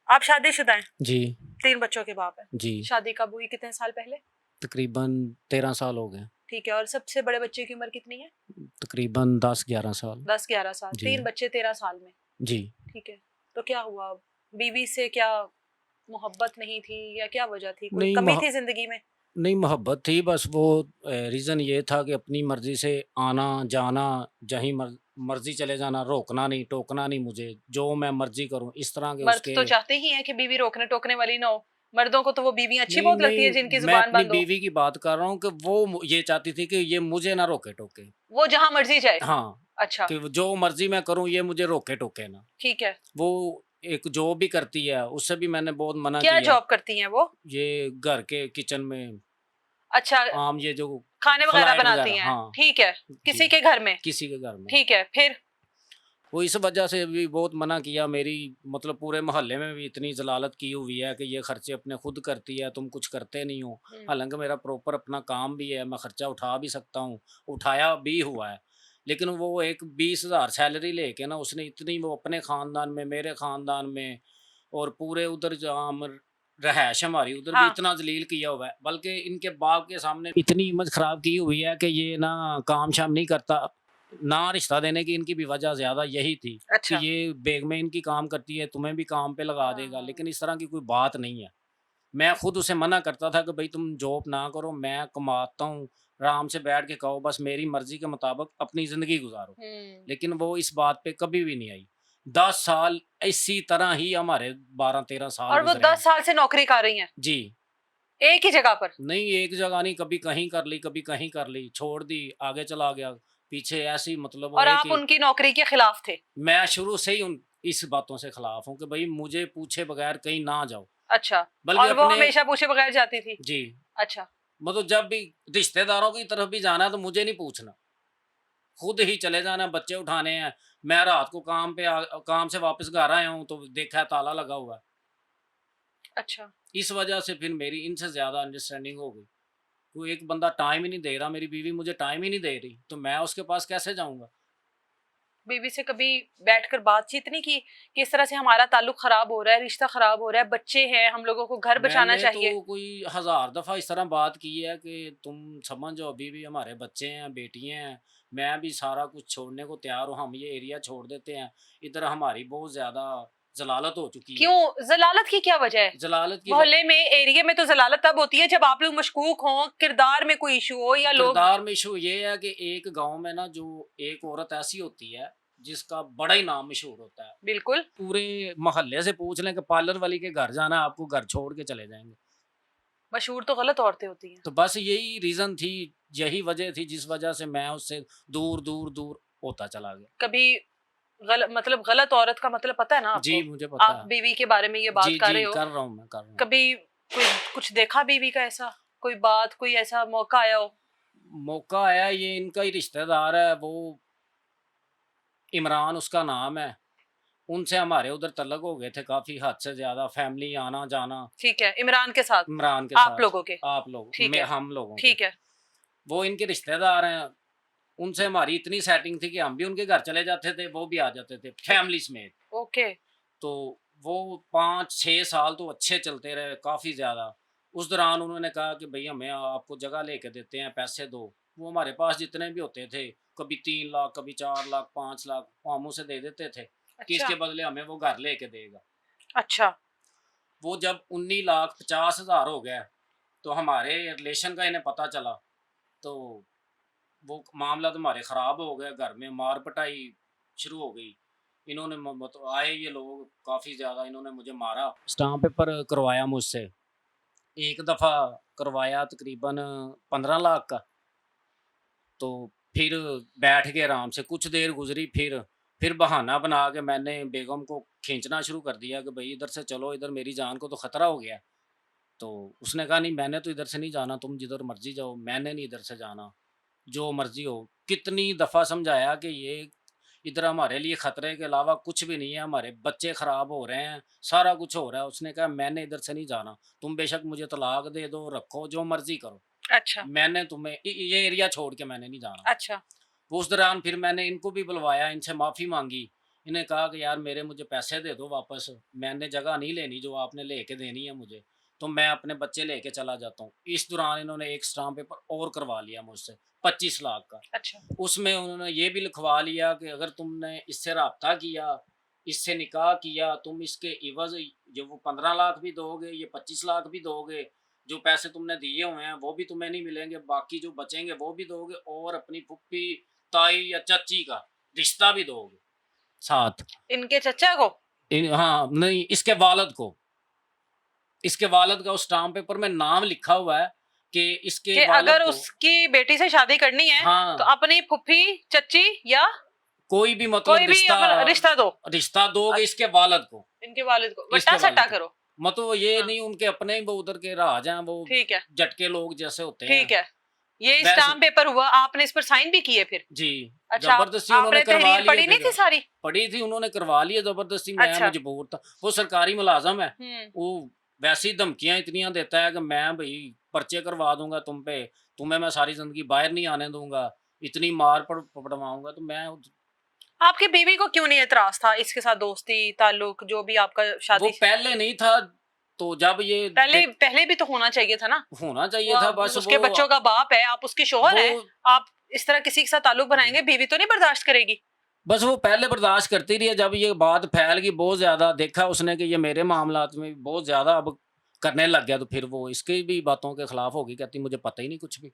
आप शादीशुदा हैं? जी 3 बच्चों के बाप हैं। जी। शादी कब हुई, कितने साल पहले? तकरीबन 13 साल हो गए। ठीक है, और सबसे बड़े बच्चे की उम्र कितनी है? तकरीबन 10-11 साल। 10-11 साल। जी 3 बच्चे 13 साल में। जी। ठीक है। तो क्या हुआ? बीवी से क्या मोहब्बत नहीं थी या क्या वजह थी? कोई नहीं कमी थी जिंदगी में? नहीं मोहब्बत थी, बस वो रीज़न ये था कि अपनी मर्ज़ी से आना जाना, जहीं मर्ज़ी चले जाना, रोकना नहीं टोकना नहीं मुझे, जो मैं मर्ज़ी करूँ इस तरह के मर्द उसके। तो चाहते ही हैं कि बीवी रोकने टोकने वाली ना हो। मर्दों को तो वो बीवी अच्छी नहीं बहुत लगती है नहीं, जिनकी मैं जुबान अपनी बंद हो। बीवी की बात कर रहा हूँ कि वो ये चाहती थी कि ये मुझे ना रोके टोके। वो जहां मर्जी जाए। हाँ, अच्छा। कि जो मर्ज़ी मैं करूँ ये मुझे रोके टोके ना। ठीक है। वो एक जॉब भी करती है, उससे भी मैंने बहुत मना क्या किया। जॉब करती हैं वो? ये घर के किचन में अच्छा। आम ये जो खाने वगैरह फ्लाइट बनाती वगैरह, हैं, हाँ, ठीक है। जी, किसी के घर में? किसी के घर में। ठीक है, फिर? वो इस वजह से भी बहुत मना किया, मेरी मतलब पूरे मोहल्ले में भी इतनी ज़लालत की हुई है कि ये खर्चे अपने खुद करती है, तुम कुछ करते नहीं हो। हालाँकि मेरा प्रॉपर अपना काम भी है, मैं खर्चा उठा भी सकता हूँ, उठाया भी हुआ है। लेकिन वो एक 20,000 सैलरी लेके ना उसने इतनी वो अपने ख़ानदान में, मेरे ख़ानदान में और पूरे उधर जहाँ रहायश हमारी उधर भी हाँ। इतना ज़लील किया हुआ है। बल्कि इनके बाप के सामने इतनी इमेज ख़राब की हुई है कि ये ना काम-शाम नहीं करता। ना रिश्ता देने की इनकी भी वजह ज़्यादा यही थी कि अच्छा। ये बेगमें इनकी काम करती है, तुम्हें भी काम पे लगा देगा, हाँ। लेकिन इस तरह की कोई बात नहीं है। मैं खुद उसे मना करता था कि भई तुम जॉब ना करो, मैं कमाता हूँ, आराम से बैठ के खाओ, बस मेरी मर्ज़ी के मुताबिक अपनी ज़िंदगी गुज़ारो। हुँ। लेकिन वो इस बात पे कभी भी नहीं आई। 10 साल इसी तरह ही हमारे 12-13 साल और वो गुज़रे हैं। 10 साल से नौकरी कर रही हैं, जी। एक ही जगह पर? नहीं, एक जगह नहीं, कभी कहीं कर ली, कभी कहीं कर ली, छोड़ दी, आगे चला गया, पीछे ऐसे ही मतलब वो और है आप कि उनकी नौकरी के खिलाफ थे? मैं शुरू से ही उन इस बातों से खिलाफ हूँ कि भई मुझे पूछे बगैर कहीं ना जाओ। अच्छा। बल्कि और वो अपने हमेशा पूछे बगैर जाती थी? जी, अच्छा। मतलब जब भी रिश्तेदारों की तरफ भी जाना है तो मुझे नहीं पूछना। खुद ही चले जाना, बच्चे उठाने हैं। मैं रात को काम से वापस घर आया हूँ तो देखा है ताला लगा हुआ है। अच्छा। इस वजह से फिर मेरी इनसे ज़्यादा अंडरस्टैंडिंग हो गई। कोई एक बंदा टाइम ही नहीं दे रहा, मेरी बीवी मुझे टाइम ही नहीं दे रही, तो मैं उसके पास कैसे जाऊँगा? बीवी से कभी बैठकर बातचीत नहीं की कि इस तरह से हमारा ताल्लुक खराब हो रहा है, रिश्ता खराब हो रहा है, बच्चे हैं, हम लोगों को घर बचाना मैंने तो चाहिए? कोई हज़ार दफ़ा इस तरह बात की है कि तुम समझो अभी भी हमारे बच्चे हैं, बेटियाँ हैं, मैं भी सारा कुछ छोड़ने को तैयार हूँ, हम ये एरिया छोड़ देते हैं। इधर हमारी बहुत ज़्यादा ज़लालत हो चुकी है। क्यों? ज़लालत की क्या वजह है? ज़लालत की व मोहल्ले में, एरिया में तो ज़लालत तब होती है जब आप लोग मशकूक हों, किरदार में कोई इश्यू हो या लोग। किरदार में इशू ये है कि एक गाँव में ना जो एक औरत ऐसी होती है, जिसका बड़ा ही नाम मशहूर होता है। बिल्कुल। पूरे मोहल्ले से पूछ लें कि पार्लर वाली के घर जाना है, आपको घर छोड़ के चले जाएँगे। मशहूर तो गलत औरतें होती हैं। तो बस यही रीज़न थी, यही वजह थी जिस वजह से मैं उससे दूर, दूर, दूर होता चला गया। कभी मतलब गलत औरत का मतलब पता है ना जी, आपको? मुझे पता आप है। बीवी के बारे में ये बात जी, कर जी, रहे हो। कर रहा हूँ मैं, कर रहा हूँ। कभी कोई कुछ देखा बीवी का ऐसा? कोई बात, कोई ऐसा मौका आया हो? मौका आया, ये इनका ही रिश्तेदार है, वो इमरान उसका नाम है। उनसे हमारे उधर तल्लक हो गए थे काफ़ी हद से ज़्यादा, फैमिली आना-जाना ठीक है, इमरान के साथ? इमरान के आप साथ, लोगों के? आप लोग ठीक में है, हम लोगों के। ठीक है। वो इनके रिश्तेदार हैं, उनसे हमारी इतनी सेटिंग थी कि हम भी उनके घर चले जाते थे, वो भी आ जाते थे, फैमिली समेत। ओके। तो वो 5-6 साल तो अच्छे चलते रहे, काफ़ी ज़्यादा। उस दौरान उन्होंने कहा कि भई हमें आपको जगह लेके देते हैं, पैसे दो। वो हमारे पास जितने भी होते थे, कभी 3 लाख, कभी 4 लाख, 5 लाख, वो हम उसे दे देते थे कि अच्छा। इसके बदले हमें वो घर लेके देगा। अच्छा। वो जब 19,50,000 हो गया, तो हमारे रिलेशन का इन्हें पता चला, तो वो मामला तो हमारे ख़राब हो गया, घर में मार-पिटाई शुरू हो गई। इन्होंने मतलब आए ये लोग काफ़ी ज़्यादा, इन्होंने मुझे मारा। स्टाम्प पेपर करवाया मुझसे, एक दफ़ा करवाया तकरीबन 15 लाख का। तो फिर बैठ के आराम से कुछ देर गुज़री, फिर बहाना बना के मैंने बेगम को खींचना शुरू कर दिया कि भई इधर से चलो, इधर मेरी जान को तो ख़तरा हो गया है। तो उसने कहा नहीं, मैंने तो इधर से नहीं जाना, तुम जिधर मर्ज़ी जाओ, मैंने नहीं इधर से जाना, जो मर्ज़ी हो। कितनी दफ़ा समझाया कि ये इधर हमारे लिए ख़तरे के अलावा कुछ भी नहीं है, हमारे बच्चे ख़राब हो रहे हैं, सारा कुछ हो रहा है। उसने कहा मैंने इधर से नहीं जाना, तुम बेशक मुझे तलाक दे दो, रखो, जो मर्ज़ी करो। अच्छा। मैंने तुम्हें ये एरिया छोड़ के मैंने नहीं जाना। अच्छा। उस दौरान फिर मैंने इनको भी बुलवाया, इनसे माफ़ी माँगी। इन्हें कहा कि यार मेरे मुझे पैसे दे दो वापस, मैंने जगह नहीं लेनी जो आपने लेके देनी है मुझे, तो मैं अपने बच्चे लेके चला जाता हूँ। इस दौरान इन्होंने एक स्टाम्प पेपर और करवा लिया मुझसे 25 लाख का। अच्छा। उसमें उन्होंने ये भी लिखवा लिया कि अगर तुमने इससे राब्ता किया, इससे निकाह किया, तुम इसके इवज़ जो वो 15 लाख भी दोगे, ये 25 लाख भी दोगे, जो पैसे तुमने दिए हुए हैं वो भी तुम्हें नहीं मिलेंगे, बाकी जो बचेंगे वो भी दोगे और अपनी फूफी, ताई या चाची का रिश्ता भी दोगे साथ। इनके चचा को? हाँ, नहीं इसके वालिद को। इसके वालिद का उस स्टाम्प पेपर में नाम लिखा हुआ है कि इसके कि वालिद अगर को उसकी बेटी से शादी करनी है हाँ, तो अपनी फुफ्फी, चच्ची या कोई भी मतलब कोई भी अपना रिश्ता दो रिश्ता दोगे इसके वालिद को, इनके वालिद को, इसके बट्टा सट्टा वालिद को। करो। मतलब ये हाँ। नहीं उनके अपने ही वो उधर के राज हैं, वो ठीक है, झटके लोग जैसे होते ठीक हैं। है। ये वैसे स्टाम्प पेपर हुआ, आपने इस पर साइन भी किए फिर? जी, अच्छा, जबरदस्ती उन्होंने आपने करवा तहरीर पढ़ी लिए नहीं थी फिर। सारी? पढ़ी थी, उन्होंने करवा लिया जबरदस्ती, मैं अच्छा। मजबूर था। वो सरकारी मुलाज़िम है, हम्म। वो वैसी धमकियाँ इतनियाँ देता है कि मैं भई पर्चे करवा दूँगा तुम पे, तुम्हें मैं सारी ज़िंदगी बाहर नहीं आने दूँगा, इतनी मार पड़वाऊँगा। तो मैं आपकी बीवी को क्यों नहीं एतराज था इसके साथ, दोस्ती ताल्लुक जो भी आपका वो शादी? पहले नहीं था, तो जब ये पहले पहले भी तो होना चाहिए था ना। होना चाहिए वो था, आप बस उसके वो बच्चों का बाप है, आप उसके शोहर हैं, वो आप इस तरह किसी के साथ ताल्लुक बनाएंगे, बीवी तो नहीं बर्दाश्त करेगी? बस वो पहले बर्दाश्त करती रही है, जब ये बात फैल गई बहुत ज़्यादा, देखा उसने कि ये मेरे मामलात में बहुत ज़्यादा अब करने लग गया, तो फिर वो इसकी भी बातों के खिलाफ हो गई, कहती मुझे पता ही नहीं कुछ भी।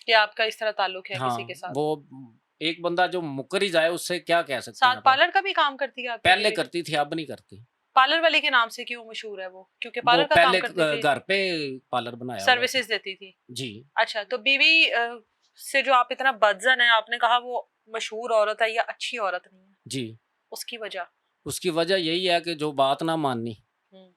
कि आपका इस तरह ताल्लुक है किसी के हाँ, साथ? वो एक बंदा जो मुकर ही जाए उससे क्या कह सकते हैं साथ आप। पार्लर का भी काम करती है आपकी पहले बीवी? करती थी, अब नहीं करती। पार्लर वाली के नाम से क्यों मशहूर है वो? क्योंकि वो पार्लर का काम पहले करती थी, घर पे पार्लर बनाया हुआ था। सर्विसेज देती थी। जी, अच्छा, तो बीवी से जो आप इतना बदजन है, आपने कहा वो मशहूर औरत है या अच्छी औरत नहीं है, जी। उसकी वजह? उसकी वजह यही है कि जो बात ना माननी। हम्म।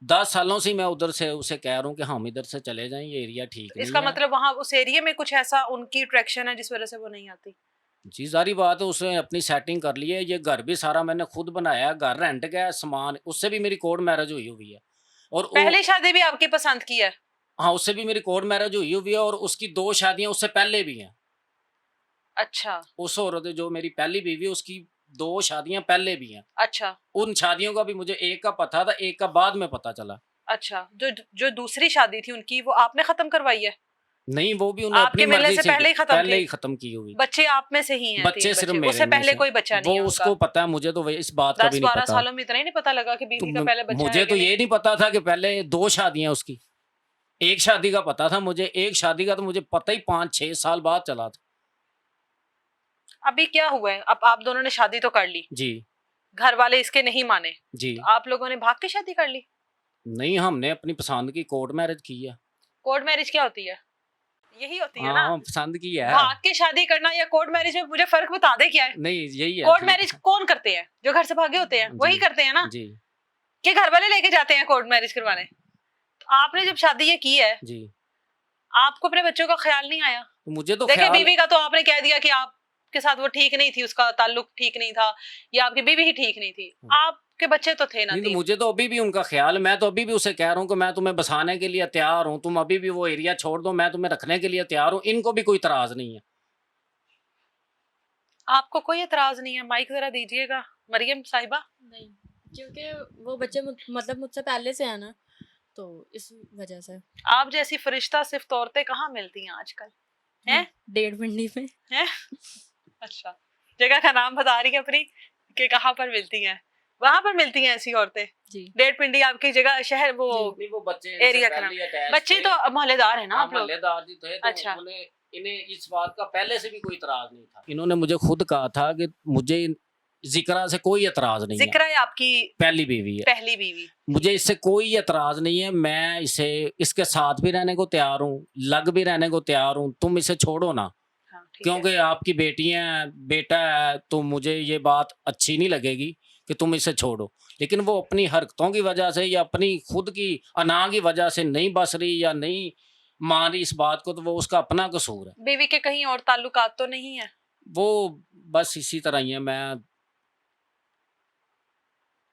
10 सालों से मैं उधर से उसे कह रहा हूँ कि हम इधर से चले जाएँ, ये एरिया ठीक तो नहीं इसका है। मतलब वहां उस एरिया में कुछ ऐसा उनकी अट्रैक्शन है जिस वजह से वो नहीं आती? जी, ज़ाहिर बात है उसने अपनी सेटिंग कर ली है, ये घर भी सारा मैंने खुद बनाया है, घर रेंट का है, सामान उससे भी मेरी कोर्ट मैरिज हुई हुई है। और वो पहली शादी भी आपकी पसंद की है? हाँ, उससे भी मेरी कोर्ट मैरिज हुई हुई है और उसकी 2 शादियाँ उससे पहले भी हैं। अच्छा। उस औरत जो मेरी पहली बीवी है उसकी 2 शादियाँ पहले भी हैं। अच्छा। उन शादियों का भी मुझे एक का पता था, एक का बाद में पता चला। अच्छा, जो जो दूसरी शादी थी उनकी, वो आपने खत्म करवाई है? नहीं, वो भी उन्हें अपनी आपके मिलने मर्ज़ी से से पहले ही खत्म पहले थी? ही ख़त्म की हुई। बच्चे आप में से ही हैं? बच्चे 3 सिर्फ़ बच्चे, मेरे उससे में पहले से। कोई बच्चा नहीं वो है उनका? उसको पता है, मुझे तो वही इस बात का भी नहीं 10-12 पता। सालों में इतना ही नहीं पता लगा कि तो बीवी का पहले बच्चा है मुझे कि तो नहीं? ये नहीं पता था कि पहले 2 शादियाँ उसकी। एक शादी का पता था मुझे, एक शादी का तो मुझे पता ही 5-6 साल बाद चला था। अभी क्या हुआ है? अब आप दोनों ने शादी तो कर ली, जी, घर वाले इसके नहीं माने, जी। तो आप लोगों ने भाग के शादी कर ली? नहीं, हमने अपनी पसंद की कोर्ट मैरिज की है। कोर्ट मैरिज क्या होती है? यही होती है ना? हाँ, पसंद की है। भाग के शादी करना या कोर्ट मैरिज में मुझे फर्क बता दे क्या है? नहीं, यही है। कोर्ट मैरिज कौन करते हैं? जो घर से भागे होते हैं वही जी, करते हैं ना? जी, कि घर वाले लेके जाते हैं कोर्ट मैरिज करवाने? तो आपने जब शादी ये की है, जी। आपको अपने बच्चों का ख्याल नहीं आया? तो मुझे तो देखिए, ख़्याल बीवी का तो आपने कह दिया कि आपके साथ वो ठीक नहीं थी, उसका ताल्लुक ठीक नहीं था, या आपकी बीवी ही ठीक नहीं थी। आपके बच्चे तो थे ना नहीं, तो 3। मुझे तो अभी भी उनका ख़्याल, मैं तो अभी भी उसे कह रहा हूँ कि मैं तुम्हें बसाने के लिए तैयार हूँ, तुम अभी भी वो एरिया छोड़ दो, मैं तुम्हें रखने के लिए तैयार हूँ, इनको भी कोई इतराज़ नहीं है। आपको कोई एतराज नहीं है? माइक जरा दीजिएगा मरियम साहिबा। नहीं, क्योंकि वो बच्चे मतलब मुझसे पहले से है ना, तो इस वजह से। आप जैसी फरिश्ता सिर्फ औरतें कहाँ मिलती हैं आजकल, हैं? डेढ़ पिंडी में। हैं? अच्छा, जगह का नाम बता रही है अपनी कि कहाँ पर मिलती हैं? वहां पर मिलती हैं ऐसी औरतें? जी। डेढ़ पिंडी आपकी जगह, शहर, वो नहीं, वो बच्चे एरिया का नाम। बच्चे तो मोहल्लेदार है ना आप लोग? मोहल्लेदार जी थे, तो अच्छा। इन्हें इस बात का पहले से भी कोई इतराज़ नहीं था। इन्होंने मुझे खुद कहा था कि मुझे ज़िक्रा से कोई इतराज़ नहीं है। जिक्र है आपकी पहली बीवी है। पहली बीवी? मुझे इससे कोई एतराज़ नहीं है, मैं इसके साथ भी रहने को तैयार हूँ, लग भी रहने को तैयार हूँ, तुम इसे छोड़ो ना। हाँ, ठीक है। क्योंकि आपकी बेटियाँ हैं, बेटा है, तो मुझे ये बात अच्छी नहीं लगेगी कि तुम इसे छोड़ो। लेकिन वो अपनी हरकतों की वजह से या अपनी खुद की अना की वजह से नहीं बस रही या नहीं मान रही इस बात को, तो वो उसका अपना कसूर है। बीवी के कहीं और ताल्लुकात तो नहीं है? वो बस इसी तरह ही है। मैं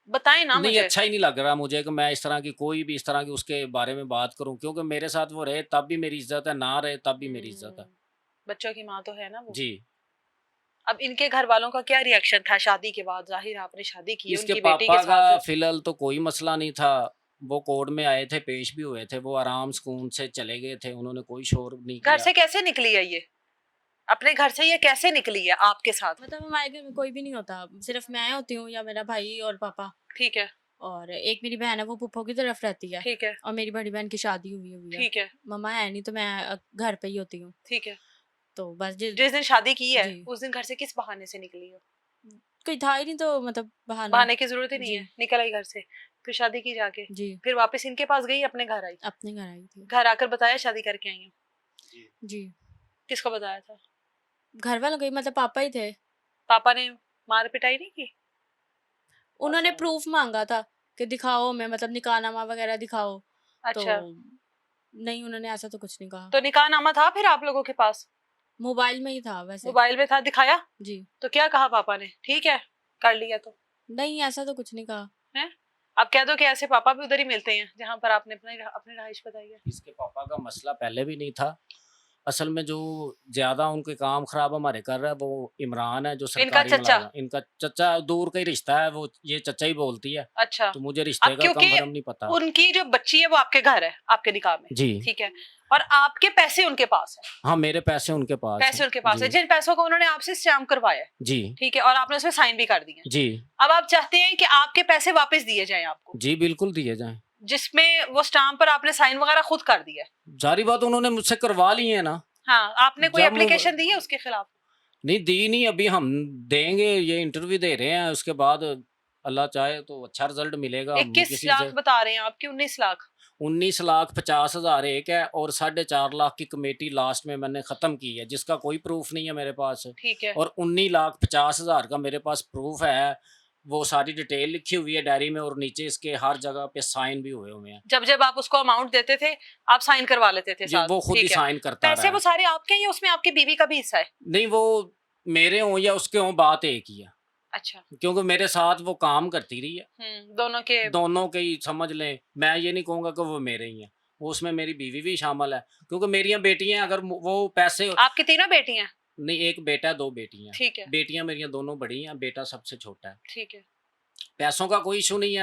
बताएं ना नहीं, मुझे। अच्छा ही नहीं लग रहा मुझे कि मैं इस तरह की कोई भी इस तरह की उसके बारे में बात करूं, क्योंकि मेरे साथ वो रहे तब भी मेरी इज्जत है, ना रहे तब भी मेरी इज्जत है। बच्चों की माँ तो है ना वो? जी। अब इनके घर वालों का क्या रिएक्शन था शादी के बाद? जाहिर है आपने शादी की है इसके उनकी बेटी पापा के का साथ। फिलहाल तो कोई मसला नहीं था। वो कोर्ट में आए थे, पेश भी हुए थे, वो आराम सुकून से चले गए थे, उन्होंने कोई शोर नहीं घर किया। से कैसे निकली है ये? अपने घर से ये कैसे निकली है आपके साथ? मतलब हमारे घर में कोई भी नहीं होता, सिर्फ मैं होती हूँ या मेरा भाई और पापा, ठीक है, और एक मेरी बहन है वो पुप्पो की तरफ रहती है, ठीक है, और मेरी बड़ी बहन की शादी हुई है। ठीक है, मम्मा है नहीं तो मैं घर पे ही होती हूँ। ठीक है। तो बस जिस दिन शादी की है जी। उस दिन घर से किस बहाने से निकली हो? कोई था ही नहीं तो मतलब बहाना। बहाने की जरूरत ही नहीं जी। है, निकल आई घर से, फिर शादी की जाके, जी, फिर वापस इनके पास गई, अपने घर आई, अपने घर आई थी। घर आकर बताया शादी करके आई हूँ? जी, किसको बताया था? घर वालों को ही, मतलब पापा ही थे। पापा ने मार पिटाई नहीं की? उन्होंने प्रूफ मांगा था कि दिखाओ, मैं मतलब निकाहनामा वगैरह दिखाओ। तो अच्छा, नहीं, उन्होंने ऐसा तो कुछ नहीं कहा। तो निकाहनामा था फिर आप लोगों के पास? मोबाइल में ही था वैसे। मोबाइल में था, दिखाया? जी, तो क्या कहा पापा ने? ठीक है, कर लिया तो नहीं ऐसा तो कुछ नहीं कहा। है। आप कह दो कि ऐसे पापा भी उधर ही मिलते हैं जहां पर आपने अपनी अपनी रहाइश बताई है। इसके पापा का मसला पहले भी नहीं था। असल में जो ज्यादा उनके काम खराब हमारे कर रहा है वो इमरान है, जो सरकारी चच्चा? मुलाजिम। इनका चचा दूर का ही रिश्ता है, वो ये चचा ही बोलती है, अच्छा, तो मुझे रिश्ते अब का कम क्योंकि भरम नहीं पता। उनकी जो बच्ची है वो आपके घर है, आपके निकाह में, जी ठीक है, और आपके पैसे उनके पास है, हाँ, मेरे पैसे उनके पास पैसे हैं। उनके पास है, जी जिन पैसों को उन्होंने आपसे स्टैम्प करवाया है, जी ठीक है, और आपने उसमें साइन भी कर दिए हैं। जी अब आप चाहते हैं कि आपके पैसे वापस दिए जाएं आपको, जी बिल्कुल दिए जाएं। जिसमें वो स्टाम्प पर आपने साइन वगैरह खुद कर दिया है। जारी बात, उन्होंने मुझसे करवा लिए है ना। हाँ, आपने कोई जब एप्लीकेशन दी है उसके खिलाफ? नहीं दी नहीं, अभी हम देंगे, ये इंटरव्यू दे रहे हैं, उसके बाद अल्लाह चाहे तो अच्छा रिजल्ट मिलेगा। 21 किसी लाख से बता रहे हैं आपके, 19 लाख? 19,50,000 एक है, और 4.5 लाख की कमेटी लास्ट में मैंने ख़त्म की है, जिसका कोई प्रूफ नहीं है मेरे पास। ठीक है, और 19,50,000 का मेरे पास प्रूफ है, वो सारी डिटेल लिखी हुई है डायरी में, और नीचे इसके हर जगह पे साइन भी हुए हैं। जब जब आप उसको अमाउंट देते थे आप साइन करवा लेते थे जी, साथ? वो खुद ही ठीक है, साइन करता पैसे रहा वो है। सारे आपके हैं या उसमें आपकी बीवी का भी हिस्सा है? नहीं, वो मेरे हों या उसके हों, बात एक ही है, अच्छा, क्योंकि मेरे साथ वो काम करती रही है। दोनों के। दोनों के ही समझ लें, मैं ये नहीं कहूँगा कि वो मेरे ही हैं, वो उसमें मेरी बीवी भी शामिल है, क्योंकि मेरी बेटियां, अगर वो पैसे, आपकी तीनों बेटी हैं? नहीं एक बेटा है, 2 बेटी हैं। ठीक है, बेटियां मेरी दोनों बड़ी हैं, बेटा सबसे छोटा है। ठीक है। पैसों का कोई इशू नहीं है।